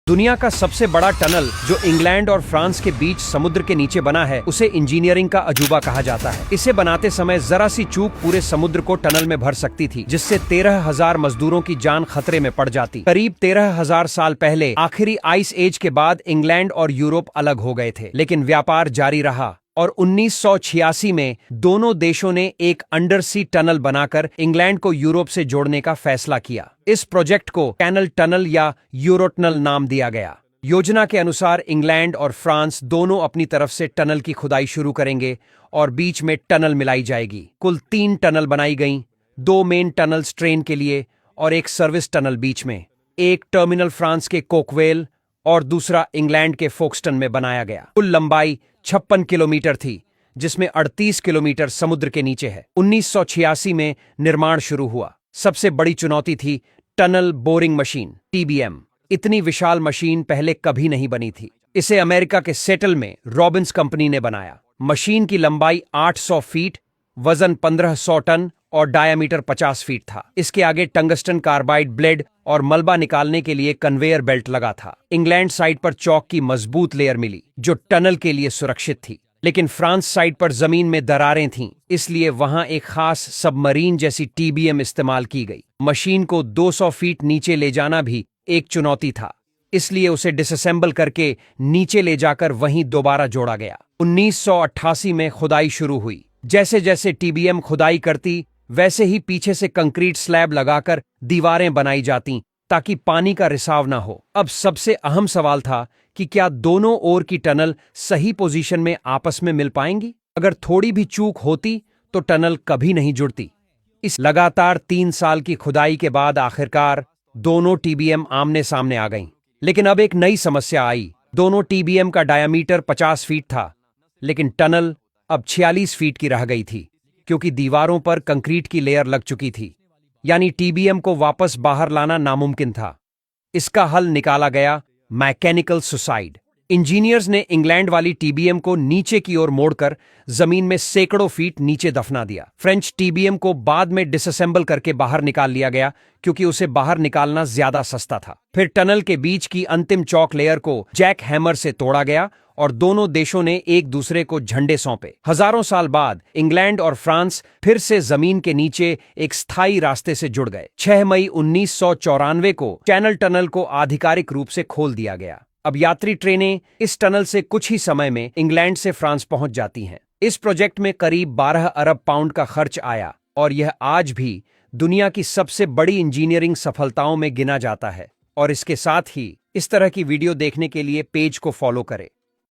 दुनिया का सबसे बड़ा टनल जो इंग्लैंड और फ्रांस के बीच समुद्र के नीचे बना है उसे इंजीनियरिंग का अजूबा कहा जाता है। इसे बनाते समय जरा सी चूक पूरे समुद्र को टनल में भर सकती थी, जिससे 13,000 मजदूरों की जान खतरे में पड़ जाती। करीब 13,000 साल पहले आखिरी आइस एज के बाद इंग्लैंड और यूरोप अलग हो गए थे, लेकिन व्यापार जारी रहा और 1986 में दोनों देशों ने एक अंडर सी टनल बनाकर इंग्लैंड को यूरोप से जोड़ने का फैसला किया। इस प्रोजेक्ट को कैनल टनल या यूरोटनल नाम दिया गया। योजना के अनुसार इंग्लैंड और फ्रांस दोनों अपनी तरफ से टनल की खुदाई शुरू करेंगे और बीच में टनल मिलाई जाएगी। कुल 3 टनल बनाई गईं, 2 मेन टनल्स ट्रेन के लिए और एक सर्विस टनल बीच में। एक टर्मिनल फ्रांस के कोकवेल और दूसरा इंग्लैंड के फोक्सटन में बनाया गया। कुल लंबाई 56 किलोमीटर थी, जिसमें 38 किलोमीटर समुद्र के नीचे है। 1986 में निर्माण शुरू हुआ। सबसे बड़ी चुनौती थी टनल बोरिंग मशीन (TBM). इतनी विशाल मशीन पहले कभी नहीं बनी थी। इसे अमेरिका के सेटल में रॉबिन्स कंपनी ने बनाया। मशीन की लंबाई 800 फीट, वजन 1500 टन और डायामीटर 50 फीट था। इसके आगे टंगस्टन कार्बाइड ब्लेड और मलबा निकालने के लिए कन्वेयर बेल्ट लगा था। इंग्लैंड साइड पर चौक की मजबूत लेयर मिली, जो टनल के लिए सुरक्षित थी, लेकिन फ्रांस साइड पर जमीन में दरारें थीं, इसलिए वहां एक खास सबमरीन जैसी TBM इस्तेमाल की गई। मशीन को 200 फीट नीचे ले जाना भी एक चुनौती था, इसलिए उसे डिसअसेंबल करके नीचे ले जाकर वहीं दोबारा जोड़ा गया। 1988 में खुदाई शुरू हुई। जैसे जैसे TBM खुदाई करती, वैसे ही पीछे से कंक्रीट स्लैब लगाकर दीवारें बनाई जाती, ताकि पानी का रिसाव ना हो। अब सबसे अहम सवाल था कि क्या दोनों ओर की टनल सही पोजीशन में आपस में मिल पाएंगी? अगर थोड़ी भी चूक होती तो टनल कभी नहीं जुड़ती। इस लगातार 3 साल की खुदाई के बाद आखिरकार दोनों TBM आमने सामने आ गईं। लेकिन अब एक नई समस्या आई। दोनों TBM का डायामीटर 50 फीट था, लेकिन टनल अब 46 फीट की रह गई थी, क्योंकि दीवारों पर कंक्रीट की लेयर लग चुकी थी। यानी TBM को वापस बाहर लाना नामुमकिन था। इसका हल निकाला गया, मैकेनिकल सुसाइड। इंजीनियर्स ने इंग्लैंड वाली TBM को नीचे की ओर मोड़कर जमीन में सैकड़ों फीट नीचे दफना दिया। फ्रेंच TBM को बाद में डिसअसेंबल करके बाहर निकाल लिया गया, क्योंकि उसे बाहर निकालना ज्यादा सस्ता था। फिर टनल के बीच की अंतिम चौक लेयर को जैक हैमर से तोड़ा गया और दोनों देशों ने एक दूसरे को झंडे सौंपे। हजारों साल बाद इंग्लैंड और फ्रांस फिर से जमीन के नीचे एक स्थायी रास्ते से जुड़ गए। 6 मई 1994 को चैनल टनल को आधिकारिक रूप से खोल दिया गया। अब यात्री ट्रेनें इस टनल से कुछ ही समय में इंग्लैंड से फ्रांस पहुंच जाती हैं। इस प्रोजेक्ट में करीब 12 अरब पाउंड का खर्च आया और यह आज भी दुनिया की सबसे बड़ी इंजीनियरिंग सफलताओं में गिना जाता है। और इसके साथ ही इस तरह की वीडियो देखने के लिए पेज को फॉलो करें।